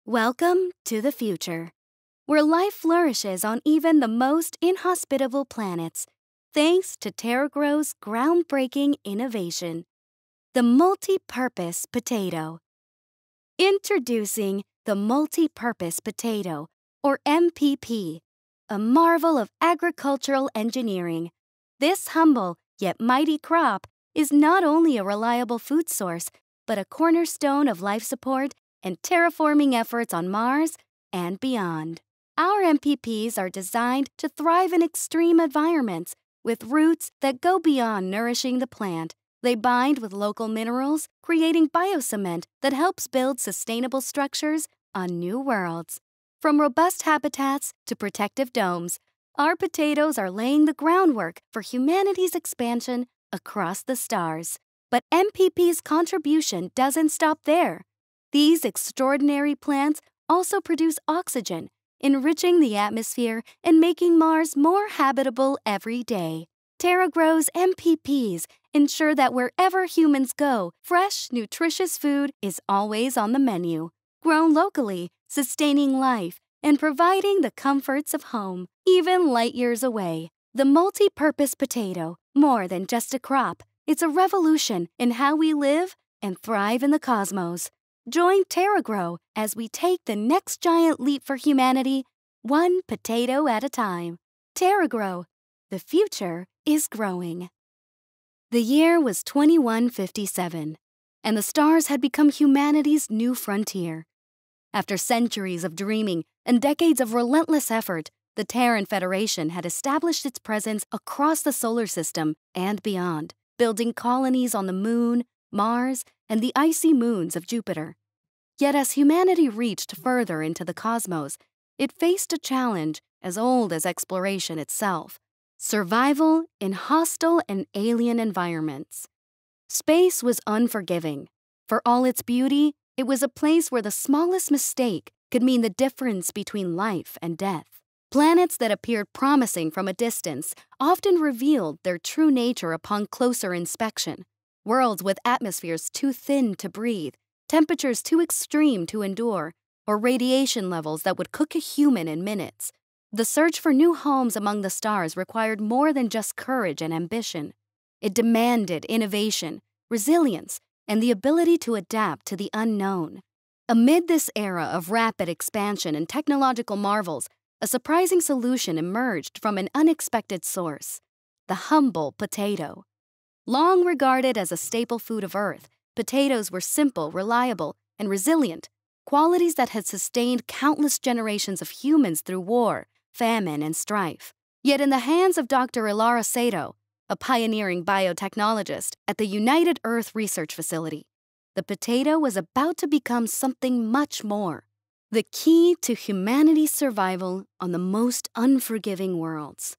Welcome to the future, where life flourishes on even the most inhospitable planets, thanks to TerraGrow's groundbreaking innovation, the multi-purpose potato. Introducing the multi-purpose potato, or MPP, a marvel of agricultural engineering. This humble yet mighty crop is not only a reliable food source, but a cornerstone of life support and terraforming efforts on Mars and beyond. Our MPPs are designed to thrive in extreme environments with roots that go beyond nourishing the plant. They bind with local minerals, creating biocement that helps build sustainable structures on new worlds. From robust habitats to protective domes, our potatoes are laying the groundwork for humanity's expansion across the stars. But MPP's contribution doesn't stop there. These extraordinary plants also produce oxygen, enriching the atmosphere and making Mars more habitable every day. TerraGrow's MPPs ensure that wherever humans go, fresh, nutritious food is always on the menu. Grown locally, sustaining life, and providing the comforts of home, even light years away. The multi-purpose potato, more than just a crop, it's a revolution in how we live and thrive in the cosmos. Join TerraGrow as we take the next giant leap for humanity, one potato at a time. TerraGrow, the future is growing. The year was 2157, and the stars had become humanity's new frontier. After centuries of dreaming and decades of relentless effort, the Terran Federation had established its presence across the solar system and beyond, building colonies on the Moon, Mars, and the icy moons of Jupiter. Yet as humanity reached further into the cosmos, it faced a challenge as old as exploration itself: survival in hostile and alien environments. Space was unforgiving. For all its beauty, it was a place where the smallest mistake could mean the difference between life and death. Planets that appeared promising from a distance often revealed their true nature upon closer inspection. Worlds with atmospheres too thin to breathe, temperatures too extreme to endure, or radiation levels that would cook a human in minutes. The search for new homes among the stars required more than just courage and ambition. It demanded innovation, resilience, and the ability to adapt to the unknown. Amid this era of rapid expansion and technological marvels, a surprising solution emerged from an unexpected source: the humble potato. Long regarded as a staple food of Earth, potatoes were simple, reliable, and resilient, qualities that had sustained countless generations of humans through war, famine, and strife. Yet in the hands of Dr. Ilara Sato, a pioneering biotechnologist at the United Earth Research Facility, the potato was about to become something much more: the key to humanity's survival on the most unforgiving worlds.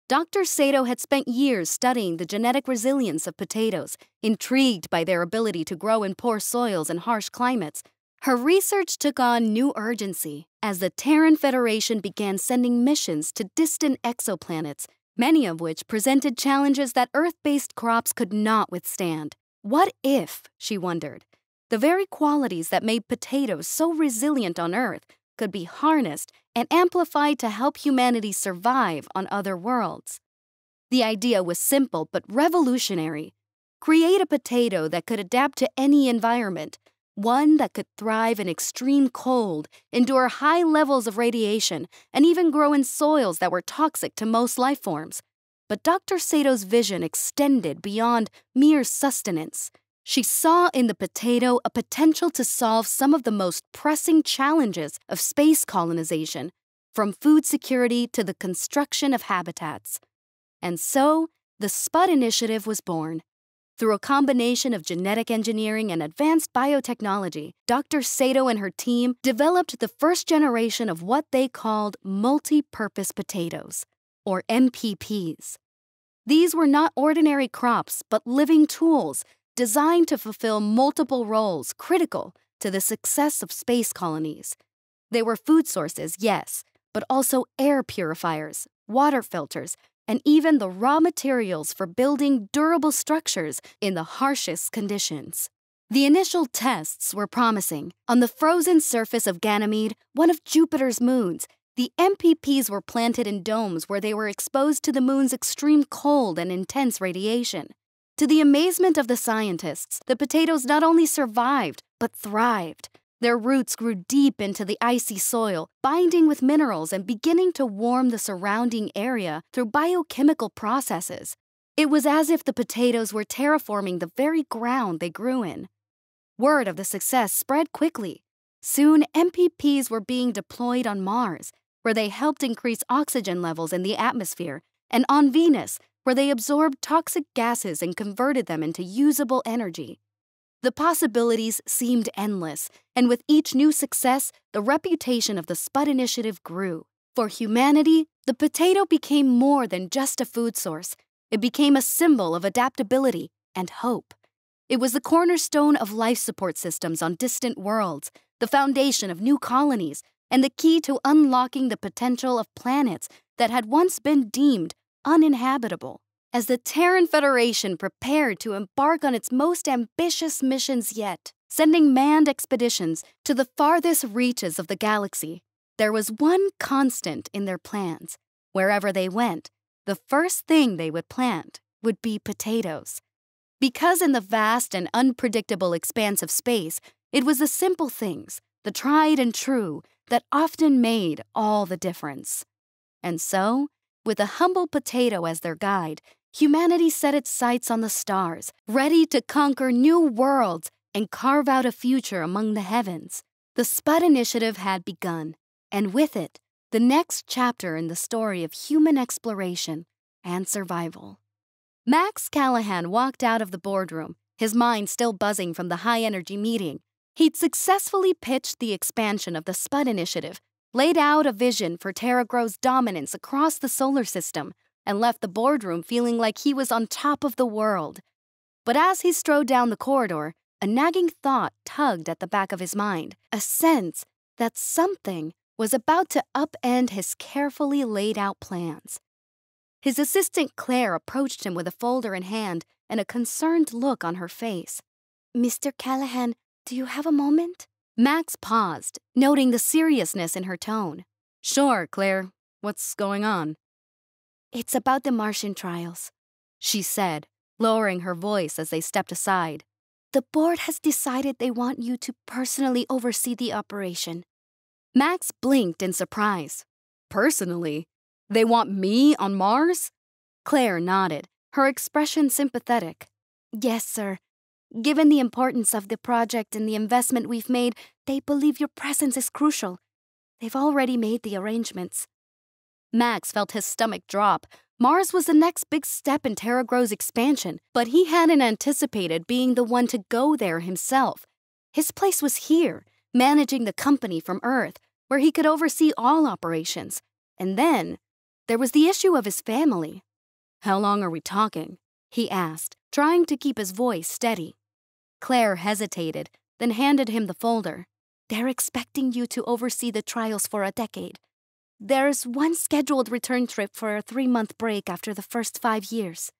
Dr. Sato had spent years studying the genetic resilience of potatoes, intrigued by their ability to grow in poor soils and harsh climates. Her research took on new urgency as the Terran Federation began sending missions to distant exoplanets, many of which presented challenges that Earth-based crops could not withstand. What if, she wondered, the very qualities that made potatoes so resilient on Earth could be harnessed and amplified to help humanity survive on other worlds? The idea was simple but revolutionary. Create a potato that could adapt to any environment, one that could thrive in extreme cold, endure high levels of radiation, and even grow in soils that were toxic to most life forms. But Dr. Sato's vision extended beyond mere sustenance. She saw in the potato a potential to solve some of the most pressing challenges of space colonization, from food security to the construction of habitats. And so, the Spud Initiative was born. Through a combination of genetic engineering and advanced biotechnology, Dr. Sato and her team developed the first generation of what they called multi-purpose potatoes, or MPPs. These were not ordinary crops, but living tools designed to fulfill multiple roles critical to the success of space colonies. They were food sources, yes, but also air purifiers, water filters, and even the raw materials for building durable structures in the harshest conditions. The initial tests were promising. On the frozen surface of Ganymede, one of Jupiter's moons, the MPPs were planted in domes where they were exposed to the moon's extreme cold and intense radiation. To the amazement of the scientists, the potatoes not only survived, but thrived. Their roots grew deep into the icy soil, binding with minerals and beginning to warm the surrounding area through biochemical processes. It was as if the potatoes were terraforming the very ground they grew in. Word of the success spread quickly. Soon, MPPs were being deployed on Mars, where they helped increase oxygen levels in the atmosphere, and on Venus, where they absorbed toxic gases and converted them into usable energy. The possibilities seemed endless, and with each new success, the reputation of the Spud Initiative grew. For humanity, the potato became more than just a food source. It became a symbol of adaptability and hope. It was the cornerstone of life support systems on distant worlds, the foundation of new colonies, and the key to unlocking the potential of planets that had once been deemed uninhabitable. As the Terran Federation prepared to embark on its most ambitious missions yet, sending manned expeditions to the farthest reaches of the galaxy, there was one constant in their plans. Wherever they went, the first thing they would plant would be potatoes. Because in the vast and unpredictable expanse of space, it was the simple things, the tried and true, that often made all the difference. And so, with a humble potato as their guide, humanity set its sights on the stars, ready to conquer new worlds and carve out a future among the heavens. The Spud Initiative had begun, and with it, the next chapter in the story of human exploration and survival. Max Callahan walked out of the boardroom, his mind still buzzing from the high-energy meeting. He'd successfully pitched the expansion of the Spud Initiative, laid out a vision for TerraGrow's dominance across the solar system, and left the boardroom feeling like he was on top of the world. But as he strode down the corridor, a nagging thought tugged at the back of his mind, a sense that something was about to upend his carefully laid-out plans. His assistant Claire approached him with a folder in hand and a concerned look on her face. "Mr. Callahan, do you have a moment?" Max paused, noting the seriousness in her tone. "Sure, Claire. What's going on?" "It's about the Martian trials," she said, lowering her voice as they stepped aside. "The board has decided they want you to personally oversee the operation." Max blinked in surprise. "Personally? They want me on Mars?" Claire nodded, her expression sympathetic. "Yes, sir. Given the importance of the project and the investment we've made, they believe your presence is crucial. They've already made the arrangements." Max felt his stomach drop. Mars was the next big step in TerraGrow's expansion, but he hadn't anticipated being the one to go there himself. His place was here, managing the company from Earth, where he could oversee all operations. And then, there was the issue of his family. "How long are we talking?" he asked, trying to keep his voice steady. Claire hesitated, then handed him the folder. "They're expecting you to oversee the trials for a decade. There's one scheduled return trip for a 3-month break after the first 5 years."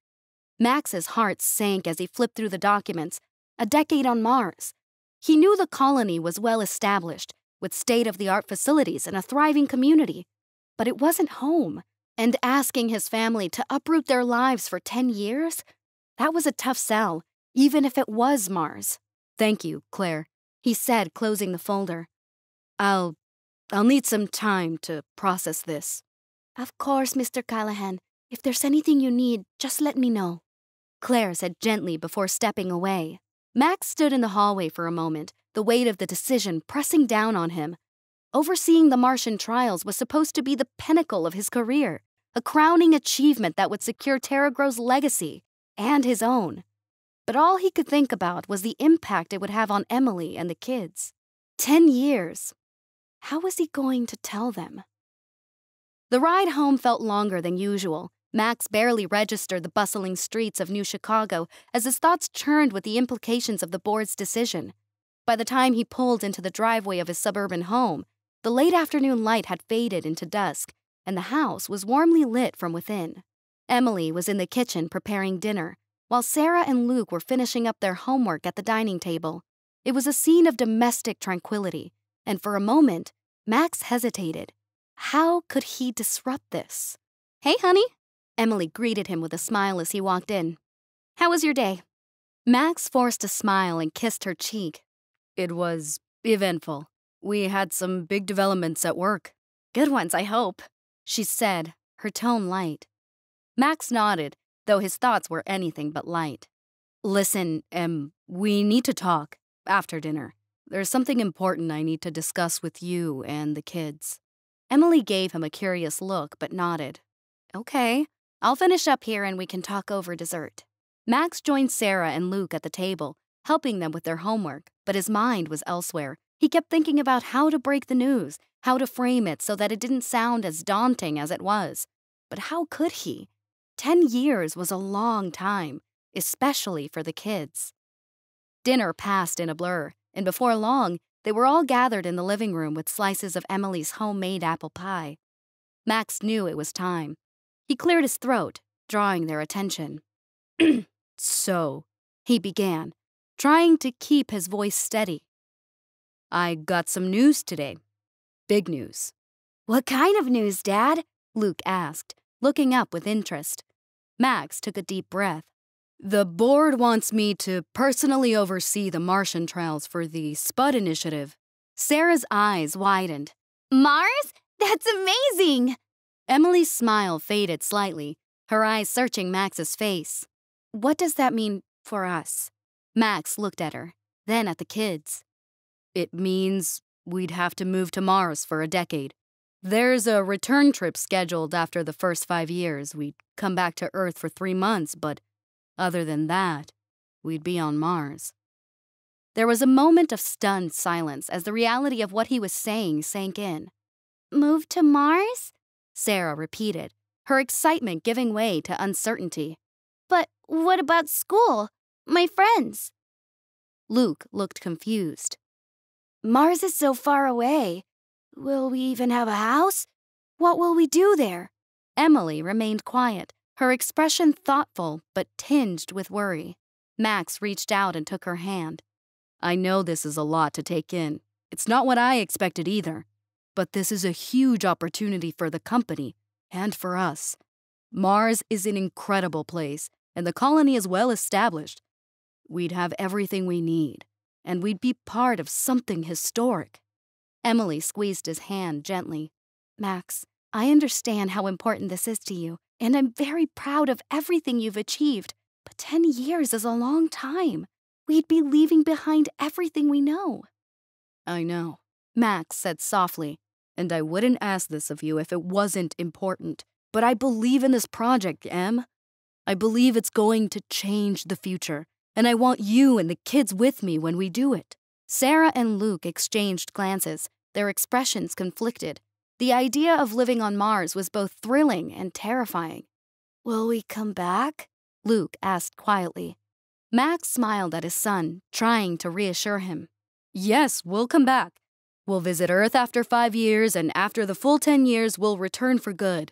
Max's heart sank as he flipped through the documents. A decade on Mars. He knew the colony was well established, with state-of-the-art facilities and a thriving community. But it wasn't home. And asking his family to uproot their lives for 10 years? That was a tough sell, even if it was Mars. "Thank you, Claire," he said, closing the folder. I'll need some time to process this." "Of course, Mr. Callahan. If there's anything you need, just let me know," Claire said gently before stepping away. Max stood in the hallway for a moment, the weight of the decision pressing down on him. Overseeing the Martian trials was supposed to be the pinnacle of his career, a crowning achievement that would secure TerraGrow's legacy and his own. But all he could think about was the impact it would have on Emily and the kids. 10 years. How was he going to tell them? The ride home felt longer than usual. Max barely registered the bustling streets of New Chicago as his thoughts churned with the implications of the board's decision. By the time he pulled into the driveway of his suburban home, the late afternoon light had faded into dusk, and the house was warmly lit from within. Emily was in the kitchen preparing dinner. while Sarah and Luke were finishing up their homework at the dining table. It was a scene of domestic tranquility, and for a moment, Max hesitated. How could he disrupt this? "Hey, honey." Emily greeted him with a smile as he walked in. "How was your day?" Max forced a smile and kissed her cheek. "It was eventful. We had some big developments at work." "Good ones, I hope," she said, her tone light. Max nodded, though his thoughts were anything but light. "Listen, we need to talk after dinner. There's something important I need to discuss with you and the kids." Emily gave him a curious look but nodded. "Okay, I'll finish up here and we can talk over dessert." Max joined Sarah and Luke at the table, helping them with their homework, but his mind was elsewhere. He kept thinking about how to break the news, how to frame it so that it didn't sound as daunting as it was. But how could he? 10 years was a long time, especially for the kids. Dinner passed in a blur, and before long, they were all gathered in the living room with slices of Emily's homemade apple pie. Max knew it was time. He cleared his throat, drawing their attention. "So," he began, trying to keep his voice steady. "I got some news today. Big news." "What kind of news, Dad?" Luke asked, looking up with interest. Max took a deep breath. "The board wants me to personally oversee the Martian trials for the Spud initiative." Sarah's eyes widened. "Mars? That's amazing!" Emily's smile faded slightly, her eyes searching Max's face. "What does that mean for us?" Max looked at her, then at the kids. "It means we'd have to move to Mars for a decade. There's a return trip scheduled after the first 5 years. We'd come back to Earth for 3 months, but other than that, we'd be on Mars." There was a moment of stunned silence as the reality of what he was saying sank in. "Move to Mars?" Sarah repeated, her excitement giving way to uncertainty. "But what about school? My friends?" Luke looked confused. "Mars is so far away. Will we even have a house? What will we do there?" Emily remained quiet, her expression thoughtful but tinged with worry. Max reached out and took her hand. "I know this is a lot to take in. It's not what I expected either. But this is a huge opportunity for the company and for us. Mars is an incredible place, and the colony is well established. We'd have everything we need, and we'd be part of something historic." Emily squeezed his hand gently. "Max, I understand how important this is to you, and I'm very proud of everything you've achieved. But 10 years is a long time. We'd be leaving behind everything we know." "I know," Max said softly, "and I wouldn't ask this of you if it wasn't important. But I believe in this project, Em. I believe it's going to change the future, and I want you and the kids with me when we do it." Sarah and Luke exchanged glances, their expressions conflicted. The idea of living on Mars was both thrilling and terrifying. "Will we come back?" Luke asked quietly. Max smiled at his son, trying to reassure him. "Yes, we'll come back. We'll visit Earth after 5 years, and after the full 10 years, we'll return for good.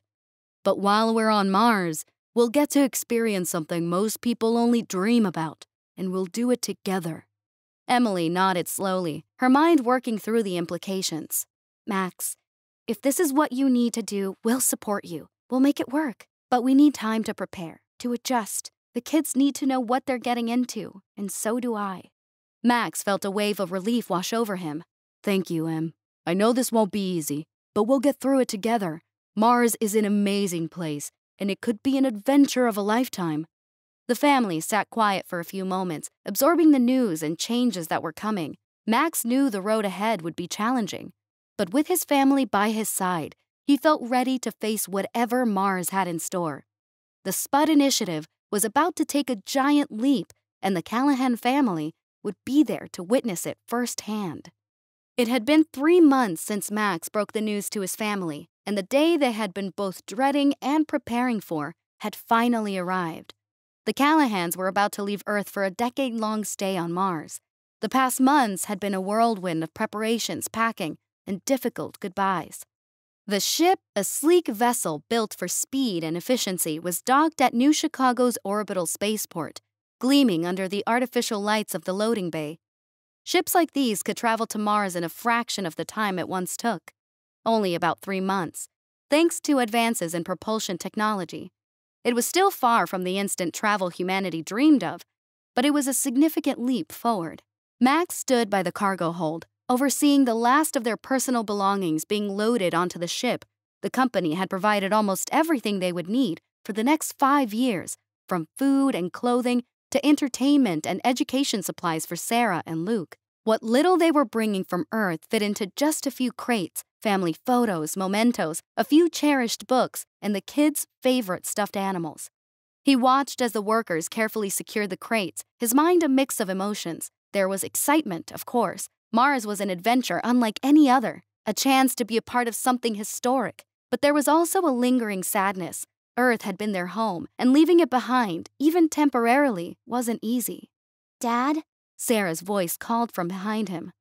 But while we're on Mars, we'll get to experience something most people only dream about, and we'll do it together." Emily nodded slowly, her mind working through the implications. "Max, if this is what you need to do, we'll support you. We'll make it work. But we need time to prepare, to adjust. The kids need to know what they're getting into, and so do I." Max felt a wave of relief wash over him. "Thank you, Em. I know this won't be easy, but we'll get through it together. Mars is an amazing place, and it could be an adventure of a lifetime." The family sat quiet for a few moments, absorbing the news and changes that were coming. Max knew the road ahead would be challenging, but with his family by his side, he felt ready to face whatever Mars had in store. The Spud initiative was about to take a giant leap, and the Callahan family would be there to witness it firsthand. It had been 3 months since Max broke the news to his family, and the day they had been both dreading and preparing for had finally arrived. The Callahans were about to leave Earth for a decade-long stay on Mars. The past months had been a whirlwind of preparations, packing, and difficult goodbyes. The ship, a sleek vessel built for speed and efficiency, was docked at New Chicago's orbital spaceport, gleaming under the artificial lights of the loading bay. Ships like these could travel to Mars in a fraction of the time it once took, only about 3 months, thanks to advances in propulsion technology. It was still far from the instant travel humanity dreamed of, but it was a significant leap forward. Max stood by the cargo hold, overseeing the last of their personal belongings being loaded onto the ship. The company had provided almost everything they would need for the next 5 years, from food and clothing to entertainment and education supplies for Sarah and Luke. What little they were bringing from Earth fit into just a few crates, family photos, mementos, a few cherished books, and the kids' favorite stuffed animals. He watched as the workers carefully secured the crates, his mind a mix of emotions. There was excitement, of course. Mars was an adventure unlike any other, a chance to be a part of something historic. But there was also a lingering sadness. Earth had been their home, and leaving it behind, even temporarily, wasn't easy. Dad? Sarah's voice called from behind him.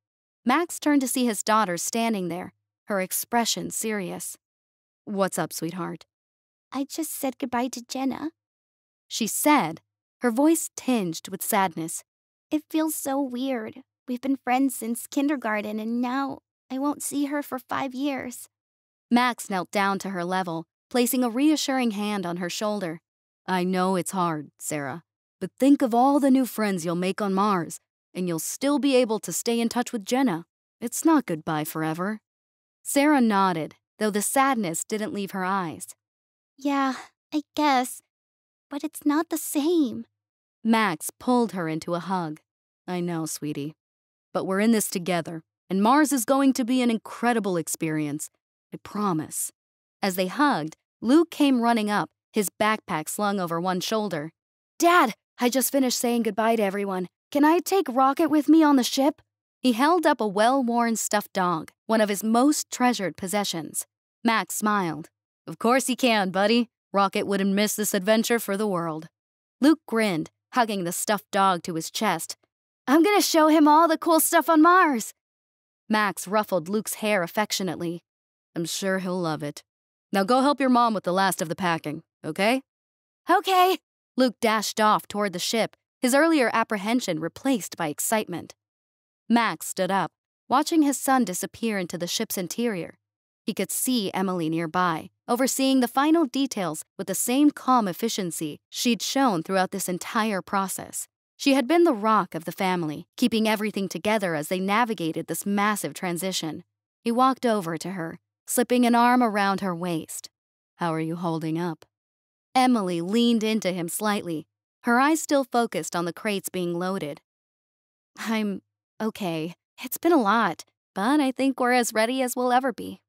Max turned to see his daughter standing there, her expression serious. "What's up, sweetheart?" I just said goodbye to Jenna. She said, her voice tinged with sadness. It feels so weird. We've been friends since kindergarten, and now I won't see her for 5 years. Max knelt down to her level, placing a reassuring hand on her shoulder. "I know it's hard, Sarah, but think of all the new friends you'll make on Mars, and you'll still be able to stay in touch with Jenna. It's not goodbye forever." Sarah nodded, though the sadness didn't leave her eyes. Yeah, I guess, but it's not the same. Max pulled her into a hug. "I know, sweetie, but we're in this together, and Mars is going to be an incredible experience. I promise." As they hugged, Luke came running up, his backpack slung over one shoulder. "Dad, I just finished saying goodbye to everyone. Can I take Rocket with me on the ship?" He held up a well-worn stuffed dog, one of his most treasured possessions. Max smiled. "Of course he can, buddy. Rocket wouldn't miss this adventure for the world." Luke grinned, hugging the stuffed dog to his chest. "I'm gonna show him all the cool stuff on Mars." Max ruffled Luke's hair affectionately. "I'm sure he'll love it. Now go help your mom with the last of the packing, okay?" Okay. Luke dashed off toward the ship, his earlier apprehension replaced by excitement. Max stood up, watching his son disappear into the ship's interior. He could see Emily nearby, overseeing the final details with the same calm efficiency she'd shown throughout this entire process. She had been the rock of the family, keeping everything together as they navigated this massive transition. He walked over to her, slipping an arm around her waist. "How are you holding up?" Emily leaned into him slightly, her eyes still focused on the crates being loaded. "I'm okay. It's been a lot, but I think we're as ready as we'll ever be."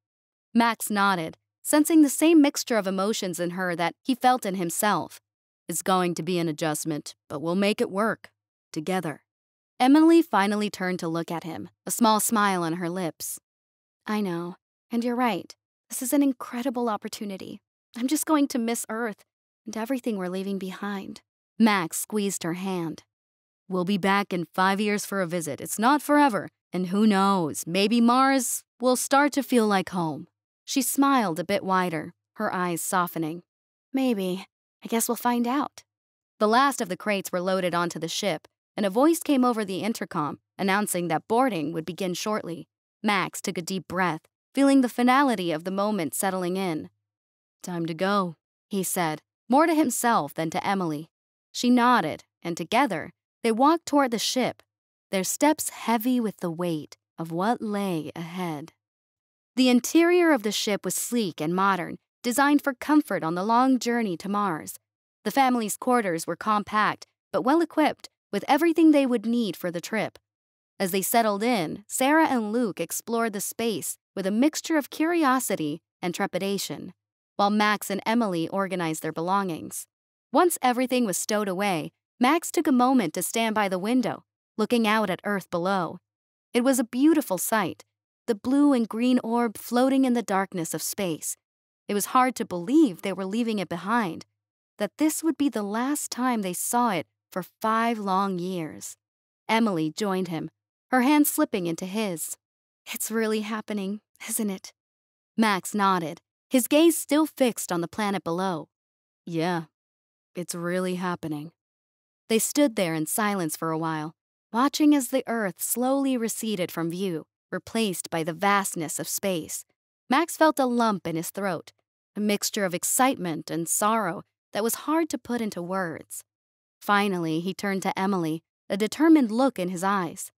Max nodded, sensing the same mixture of emotions in her that he felt in himself. "It's going to be an adjustment, but we'll make it work. Together." Emily finally turned to look at him, a small smile on her lips. "I know, and you're right. This is an incredible opportunity. I'm just going to miss Earth and everything we're leaving behind." Max squeezed her hand. "We'll be back in 5 years for a visit. It's not forever, and who knows, maybe Mars will start to feel like home." She smiled a bit wider, her eyes softening. "Maybe. I guess we'll find out." The last of the crates were loaded onto the ship, and a voice came over the intercom, announcing that boarding would begin shortly. Max took a deep breath, feeling the finality of the moment settling in. "Time to go," he said, more to himself than to Emily. She nodded, and together, they walked toward the ship, their steps heavy with the weight of what lay ahead. The interior of the ship was sleek and modern, designed for comfort on the long journey to Mars. The family's quarters were compact, but well-equipped, with everything they would need for the trip. As they settled in, Sarah and Luke explored the space with a mixture of curiosity and trepidation, while Max and Emily organized their belongings. Once everything was stowed away, Max took a moment to stand by the window, looking out at Earth below. It was a beautiful sight, the blue and green orb floating in the darkness of space. It was hard to believe they were leaving it behind, that this would be the last time they saw it for 5 long years. Emily joined him, her hand slipping into his. "It's really happening, isn't it?" Max nodded, his gaze still fixed on the planet below. "Yeah, it's really happening." They stood there in silence for a while, watching as the Earth slowly receded from view, replaced by the vastness of space. Max felt a lump in his throat, a mixture of excitement and sorrow that was hard to put into words. Finally, he turned to Emily, a determined look in his eyes.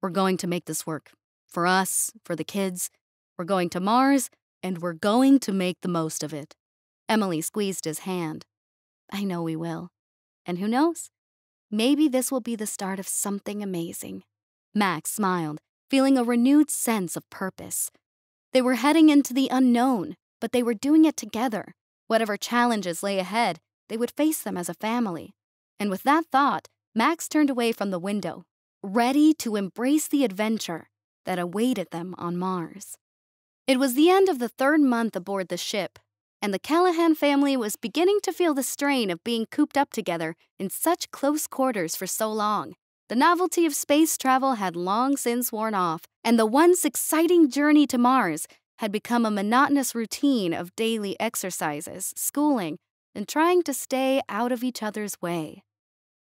"We're going to make this work. For us, for the kids. We're going to Mars, and we're going to make the most of it." Emily squeezed his hand. "I know we will. And who knows? Maybe this will be the start of something amazing." Max smiled, feeling a renewed sense of purpose. They were heading into the unknown, but they were doing it together. Whatever challenges lay ahead, they would face them as a family. And with that thought, Max turned away from the window, ready to embrace the adventure that awaited them on Mars. It was the end of the 3rd month aboard the ship, and the Callahan family was beginning to feel the strain of being cooped up together in such close quarters for so long. The novelty of space travel had long since worn off, and the once exciting journey to Mars had become a monotonous routine of daily exercises, schooling, and trying to stay out of each other's way.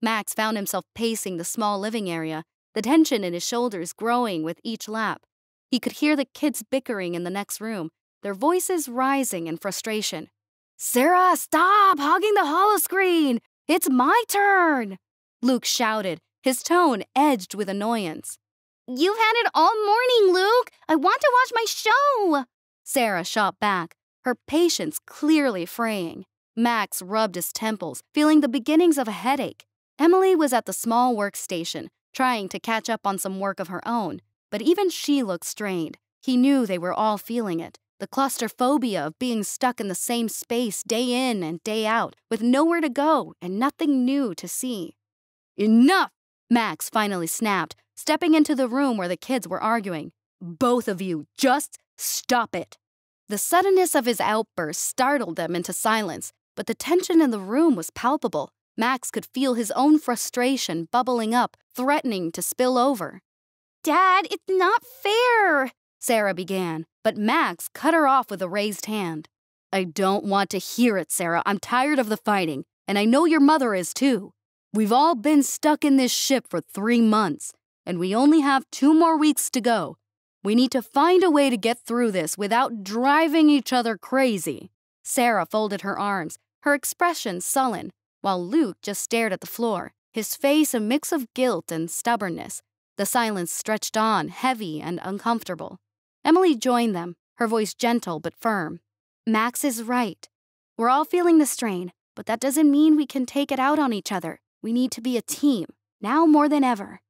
Max found himself pacing the small living area, the tension in his shoulders growing with each lap. He could hear the kids bickering in the next room, their voices rising in frustration. "Sarah, stop hogging the holoscreen! It's my turn!" Luke shouted, his tone edged with annoyance. "You've had it all morning, Luke! I want to watch my show!" Sarah shot back, her patience clearly fraying. Max rubbed his temples, feeling the beginnings of a headache. Emily was at the small workstation, trying to catch up on some work of her own, but even she looked strained. He knew they were all feeling it, the claustrophobia of being stuck in the same space day in and day out, with nowhere to go and nothing new to see. "Enough!" Max finally snapped, stepping into the room where the kids were arguing. "Both of you, just stop it!" The suddenness of his outburst startled them into silence, but the tension in the room was palpable. Max could feel his own frustration bubbling up, threatening to spill over. "Dad, it's not fair," Sarah began, but Max cut her off with a raised hand. "I don't want to hear it, Sarah. I'm tired of the fighting, and I know your mother is too. We've all been stuck in this ship for 3 months, and we only have 2 more weeks to go. We need to find a way to get through this without driving each other crazy." Sarah folded her arms, her expression sullen, while Luke just stared at the floor, his face a mix of guilt and stubbornness. The silence stretched on, heavy and uncomfortable. Emily joined them, her voice gentle but firm. "Max is right. We're all feeling the strain, but that doesn't mean we can take it out on each other. We need to be a team, now more than ever."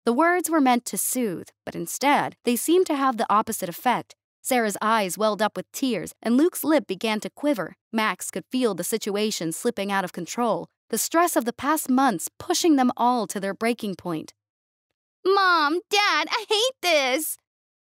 The words were meant to soothe, but instead, they seemed to have the opposite effect. Sarah's eyes welled up with tears, and Luke's lip began to quiver. Max could feel the situation slipping out of control, the stress of the past months pushing them all to their breaking point. "Mom, Dad, I hate this!"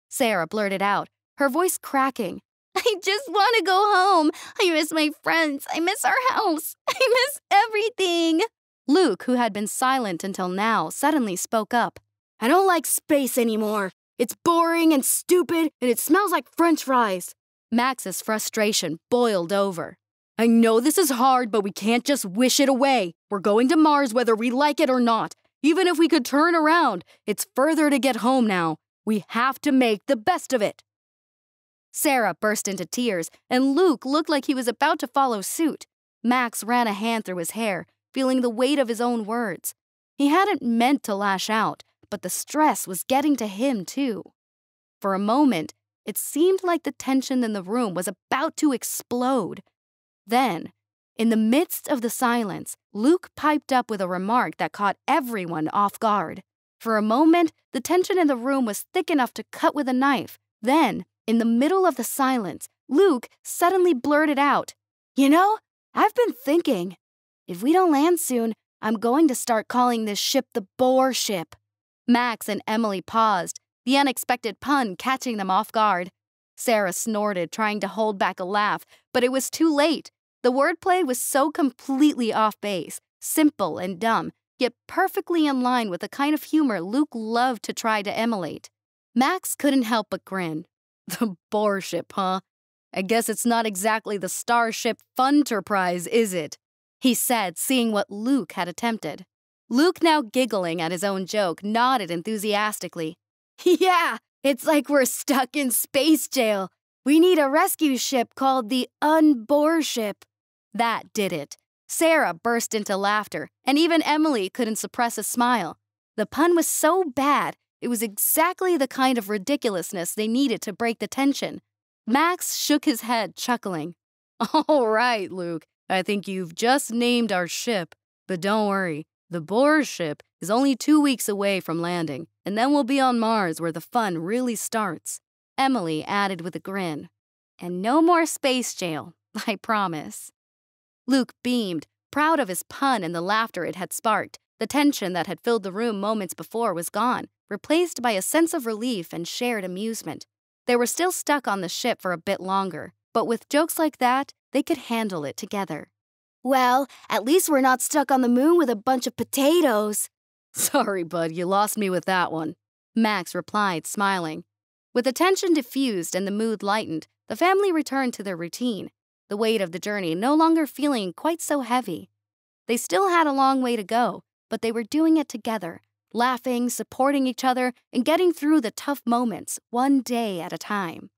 Sarah blurted out, her voice cracking. "I just want to go home. I miss my friends. I miss our house. I miss everything." Luke, who had been silent until now, suddenly spoke up. "I don't like space anymore. It's boring and stupid, and it smells like French fries." Max's frustration boiled over. "I know this is hard, but we can't just wish it away. We're going to Mars whether we like it or not. Even if we could turn around, it's further to get home now. We have to make the best of it." Sarah burst into tears, and Luke looked like he was about to follow suit. Max ran a hand through his hair, feeling the weight of his own words. He hadn't meant to lash out, but the stress was getting to him too. For a moment, it seemed like the tension in the room was about to explode. Then, in the midst of the silence, Luke piped up with a remark that caught everyone off guard. For a moment, the tension in the room was thick enough to cut with a knife. Then, in the middle of the silence, Luke suddenly blurted out, "You know, I've been thinking, if we don't land soon, I'm going to start calling this ship the Boar Ship." Max and Emily paused, the unexpected pun catching them off guard. Sarah snorted, trying to hold back a laugh, but it was too late. The wordplay was so completely off base, simple and dumb, yet perfectly in line with the kind of humor Luke loved to try to emulate. Max couldn't help but grin. "The Boar Ship, huh? I guess it's not exactly the Starship Funterprise, is it?" he said, seeing what Luke had attempted. Luke, now giggling at his own joke, nodded enthusiastically. Yeah, it's like we're stuck in space jail. We need a rescue ship called the Unbore ship. That did it. Sarah burst into laughter, and even Emily couldn't suppress a smile. The pun was so bad, it was exactly the kind of ridiculousness they needed to break the tension. Max shook his head, chuckling. All right, Luke, I think you've just named our ship. But don't worry, the Bohr ship is only 2 weeks away from landing, and then we'll be on Mars where the fun really starts. Emily added with a grin. And no more space jail, I promise. Luke beamed, proud of his pun and the laughter it had sparked. The tension that had filled the room moments before was gone, replaced by a sense of relief and shared amusement. They were still stuck on the ship for a bit longer, but with jokes like that, they could handle it together. Well, at least we're not stuck on the moon with a bunch of potatoes. Sorry, bud, you lost me with that one, Max replied, smiling. With the tension diffused and the mood lightened, the family returned to their routine, the weight of the journey no longer feeling quite so heavy. They still had a long way to go, but they were doing it together, laughing, supporting each other, and getting through the tough moments, one day at a time.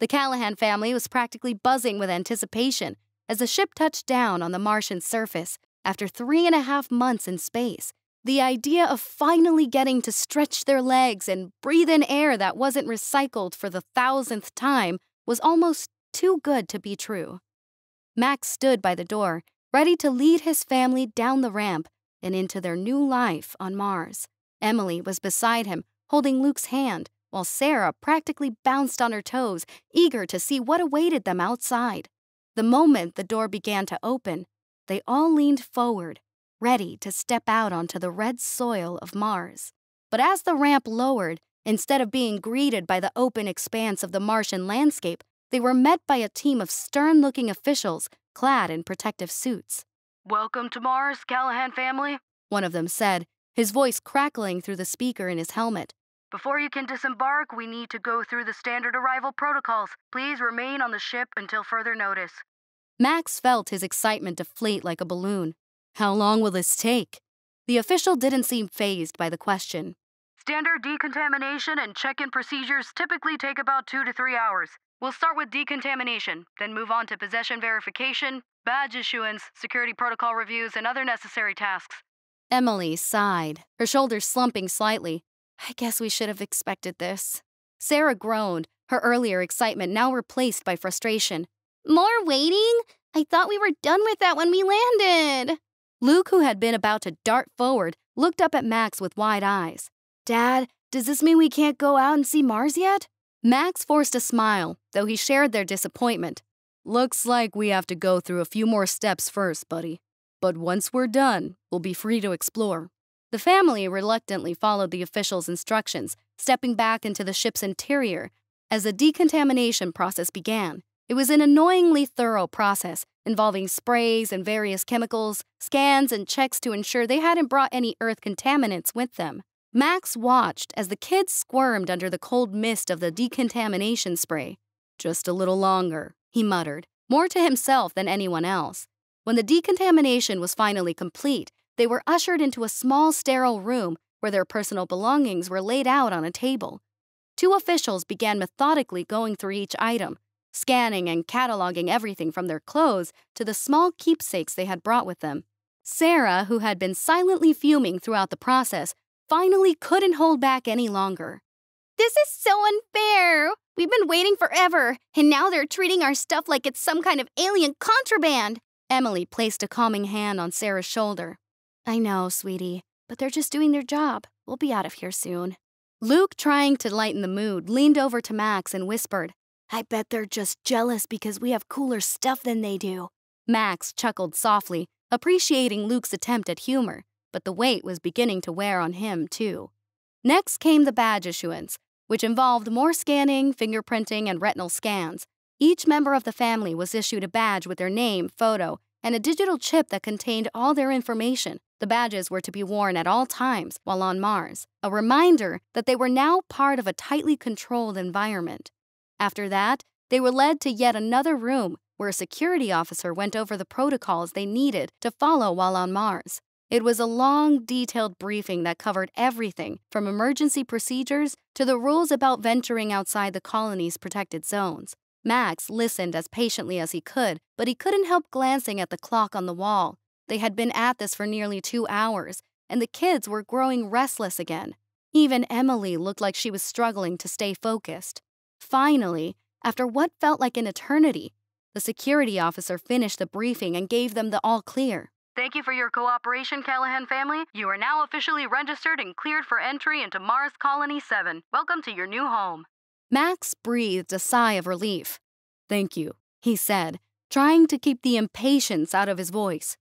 The Callahan family was practically buzzing with anticipation as the ship touched down on the Martian surface after 3.5 months in space. The idea of finally getting to stretch their legs and breathe in air that wasn't recycled for the 1,000th time was almost too good to be true. Max stood by the door, ready to lead his family down the ramp and into their new life on Mars. Emily was beside him, holding Luke's hand, while Sarah practically bounced on her toes, eager to see what awaited them outside. The moment the door began to open, they all leaned forward, ready to step out onto the red soil of Mars. But as the ramp lowered, instead of being greeted by the open expanse of the Martian landscape, they were met by a team of stern-looking officials clad in protective suits. Welcome to Mars, Callahan family, one of them said, his voice crackling through the speaker in his helmet. Before you can disembark, we need to go through the standard arrival protocols. Please remain on the ship until further notice. Max felt his excitement deflate like a balloon. How long will this take? The official didn't seem fazed by the question. Standard decontamination and check-in procedures typically take about 2 to 3 hours. We'll start with decontamination, then move on to possession verification, badge issuance, security protocol reviews, and other necessary tasks. Emily sighed, her shoulders slumping slightly. I guess we should have expected this. Sarah groaned, her earlier excitement now replaced by frustration. More waiting? I thought we were done with that when we landed. Luke, who had been about to dart forward, looked up at Max with wide eyes. Dad, does this mean we can't go out and see Mars yet? Max forced a smile, though he shared their disappointment. Looks like we have to go through a few more steps first, buddy. But once we're done, we'll be free to explore. The family reluctantly followed the official's instructions, stepping back into the ship's interior. As the decontamination process began, it was an annoyingly thorough process, involving sprays and various chemicals, scans and checks to ensure they hadn't brought any Earth contaminants with them. Max watched as the kids squirmed under the cold mist of the decontamination spray. Just a little longer, he muttered, more to himself than anyone else. When the decontamination was finally complete, they were ushered into a small sterile room where their personal belongings were laid out on a table. 2 officials began methodically going through each item, scanning and cataloging everything from their clothes to the small keepsakes they had brought with them. Sarah, who had been silently fuming throughout the process, finally couldn't hold back any longer. This is so unfair! We've been waiting forever, and now they're treating our stuff like it's some kind of alien contraband! Emily placed a calming hand on Sarah's shoulder. I know, sweetie, but they're just doing their job. We'll be out of here soon. Luke, trying to lighten the mood, leaned over to Max and whispered, I bet they're just jealous because we have cooler stuff than they do. Max chuckled softly, appreciating Luke's attempt at humor, but the weight was beginning to wear on him, too. Next came the badge issuance, which involved more scanning, fingerprinting, and retinal scans. Each member of the family was issued a badge with their name, photo, and a digital chip that contained all their information. The badges were to be worn at all times while on Mars, a reminder that they were now part of a tightly controlled environment. After that, they were led to yet another room where a security officer went over the protocols they needed to follow while on Mars. It was a long, detailed briefing that covered everything from emergency procedures to the rules about venturing outside the colony's protected zones. Max listened as patiently as he could, but he couldn't help glancing at the clock on the wall. They had been at this for nearly 2 hours, and the kids were growing restless again. Even Emily looked like she was struggling to stay focused. Finally, after what felt like an eternity, the security officer finished the briefing and gave them the all clear. Thank you for your cooperation, Callahan family. You are now officially registered and cleared for entry into Mars Colony 7. Welcome to your new home. Max breathed a sigh of relief. "Thank you," he said, trying to keep the impatience out of his voice.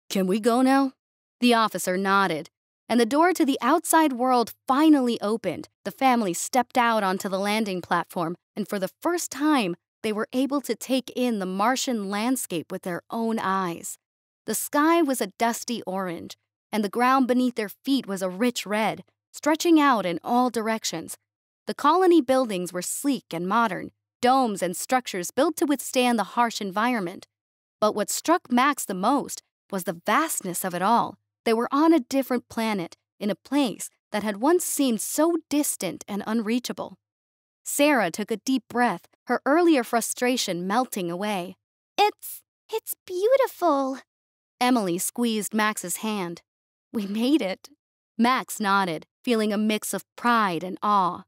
"Can we go now?" The officer nodded, and the door to the outside world finally opened. The family stepped out onto the landing platform, and for the first time, they were able to take in the Martian landscape with their own eyes. The sky was a dusty orange, and the ground beneath their feet was a rich red, stretching out in all directions. The colony buildings were sleek and modern, domes and structures built to withstand the harsh environment. But what struck Max the most was the vastness of it all. They were on a different planet, in a place that had once seemed so distant and unreachable. Sarah took a deep breath, her earlier frustration melting away. It's beautiful. Emily squeezed Max's hand. "We made it." Max nodded, feeling a mix of pride and awe.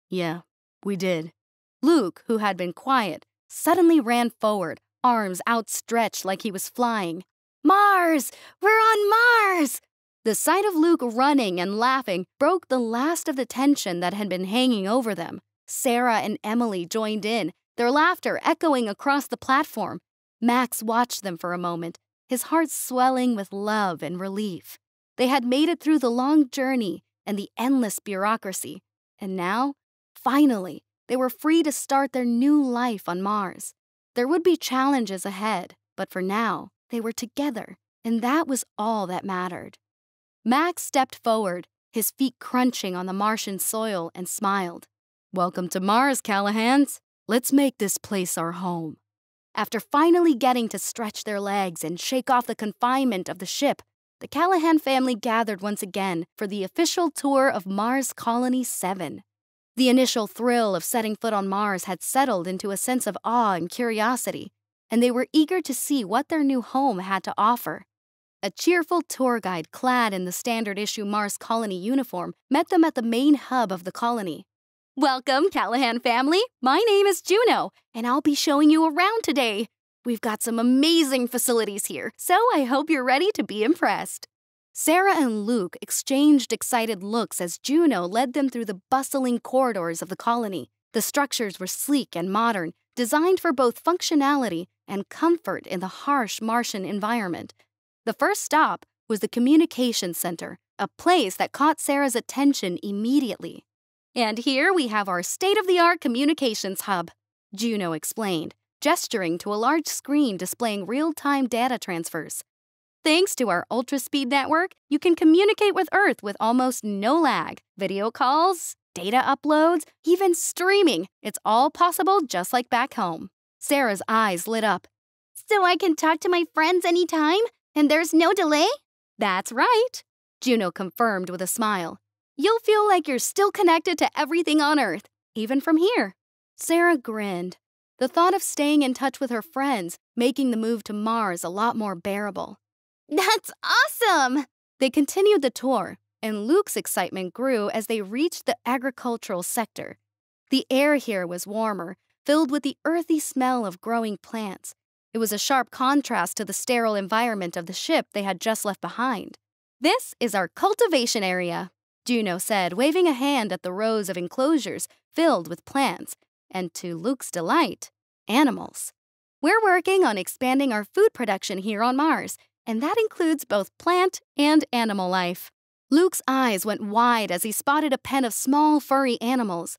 "Yeah, we did." Luke, who had been quiet, suddenly ran forward, arms outstretched like he was flying. "Mars! We're on Mars!" The sight of Luke running and laughing broke the last of the tension that had been hanging over them. Sarah and Emily joined in, their laughter echoing across the platform. Max watched them for a moment, his heart swelling with love and relief. They had made it through the long journey and the endless bureaucracy, and now, finally, they were free to start their new life on Mars. There would be challenges ahead, but for now, they were together, and that was all that mattered. Max stepped forward, his feet crunching on the Martian soil, and smiled. "Welcome to Mars, Callahans. Let's make this place our home." After finally getting to stretch their legs and shake off the confinement of the ship, the Callahan family gathered once again for the official tour of Mars Colony 7. The initial thrill of setting foot on Mars had settled into a sense of awe and curiosity, and they were eager to see what their new home had to offer. A cheerful tour guide clad in the standard-issue Mars Colony uniform met them at the main hub of the colony. "Welcome, Callahan family. My name is Juno, and I'll be showing you around today. We've got some amazing facilities here, so I hope you're ready to be impressed." Sarah and Luke exchanged excited looks as Juno led them through the bustling corridors of the colony. The structures were sleek and modern, designed for both functionality and comfort in the harsh Martian environment. The first stop was the communications center, a place that caught Sarah's attention immediately. "And here we have our state-of-the-art communications hub," Juno explained, gesturing to a large screen displaying real-time data transfers. "Thanks to our ultra-speed network, you can communicate with Earth with almost no lag. Video calls, data uploads, even streaming. It's all possible just like back home." Sarah's eyes lit up. "So I can talk to my friends anytime, and there's no delay?" "That's right," Juno confirmed with a smile. "You'll feel like you're still connected to everything on Earth, even from here." Sarah grinned. The thought of staying in touch with her friends, making the move to Mars a lot more bearable. "That's awesome!" They continued the tour, and Luke's excitement grew as they reached the agricultural sector. The air here was warmer, filled with the earthy smell of growing plants. It was a sharp contrast to the sterile environment of the ship they had just left behind. "This is our cultivation area," Juno said, waving a hand at the rows of enclosures filled with plants, and to Luke's delight, animals. "We're working on expanding our food production here on Mars, and that includes both plant and animal life." Luke's eyes went wide as he spotted a pen of small, furry animals.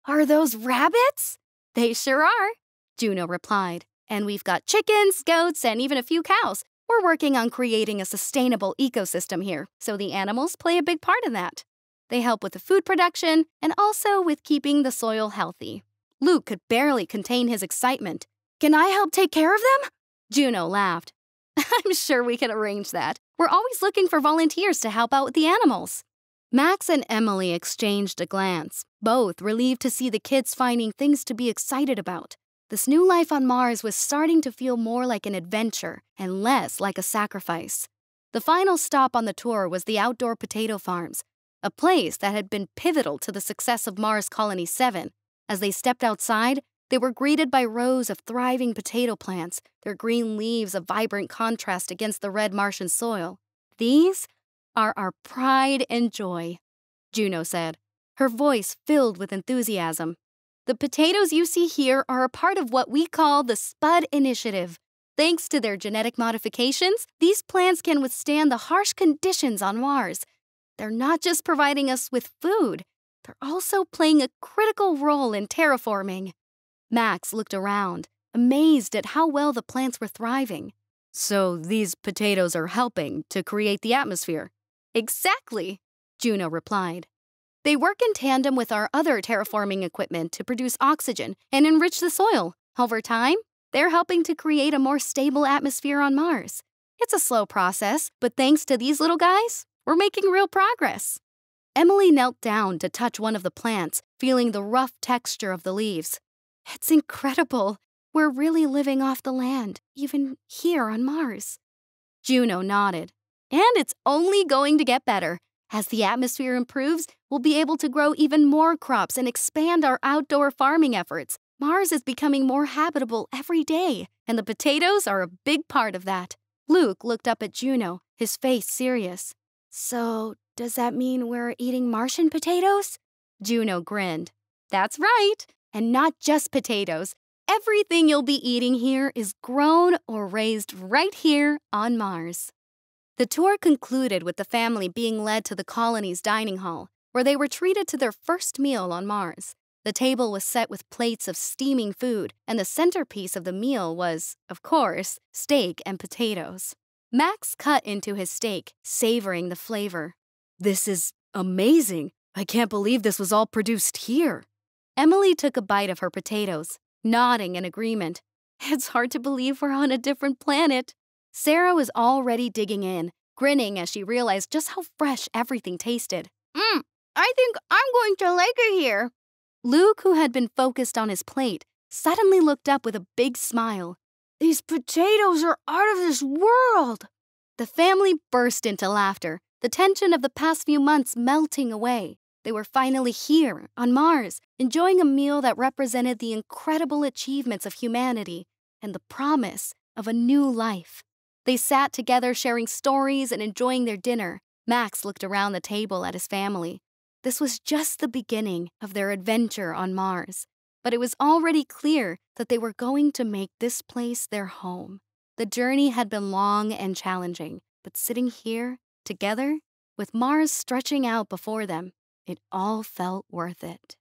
"Are those rabbits?" "They sure are," Juno replied. "And we've got chickens, goats, and even a few cows. We're working on creating a sustainable ecosystem here, so the animals play a big part in that. They help with the food production and also with keeping the soil healthy." Luke could barely contain his excitement. "Can I help take care of them?" Juno laughed. "I'm sure we can arrange that. We're always looking for volunteers to help out with the animals. Max and Emily exchanged a glance, both relieved to see the kids finding things to be excited about. This new life on Mars was starting to feel more like an adventure and less like a sacrifice. The final stop on the tour was the outdoor potato farms, a place that had been pivotal to the success of Mars Colony 7. As they stepped outside, they were greeted by rows of thriving potato plants, their green leaves a vibrant contrast against the red Martian soil. "These are our pride and joy," Juno said, her voice filled with enthusiasm. "The potatoes you see here are a part of what we call the Spud Initiative. Thanks to their genetic modifications, these plants can withstand the harsh conditions on Mars. They're not just providing us with food, they're also playing a critical role in terraforming." Max looked around, amazed at how well the plants were thriving. "So these potatoes are helping to create the atmosphere?" "Exactly," Juno replied. "They work in tandem with our other terraforming equipment to produce oxygen and enrich the soil. Over time, they're helping to create a more stable atmosphere on Mars. It's a slow process, but thanks to these little guys, we're making real progress." Emily knelt down to touch one of the plants, feeling the rough texture of the leaves. "It's incredible. We're really living off the land, even here on Mars." Juno nodded. "And it's only going to get better. As the atmosphere improves, we'll be able to grow even more crops and expand our outdoor farming efforts. Mars is becoming more habitable every day, and the potatoes are a big part of that." Luke looked up at Juno, his face serious. "So, does that mean we're eating Martian potatoes?" Juno grinned. "That's right. And not just potatoes. Everything you'll be eating here is grown or raised right here on Mars." The tour concluded with the family being led to the colony's dining hall, where they were treated to their first meal on Mars. The table was set with plates of steaming food, and the centerpiece of the meal was, of course, steak and potatoes. Max cut into his steak, savoring the flavor. "This is amazing. I can't believe this was all produced here." Emily took a bite of her potatoes, nodding in agreement. "It's hard to believe we're on a different planet." Sarah was already digging in, grinning as she realized just how fresh everything tasted. I think I'm going to like it here." Luke, who had been focused on his plate, suddenly looked up with a big smile. "These potatoes are out of this world." The family burst into laughter, the tension of the past few months melting away. They were finally here, on Mars, enjoying a meal that represented the incredible achievements of humanity and the promise of a new life. They sat together sharing stories and enjoying their dinner. Max looked around the table at his family. This was just the beginning of their adventure on Mars, but it was already clear that they were going to make this place their home. The journey had been long and challenging, but sitting here, together, with Mars stretching out before them, it all felt worth it.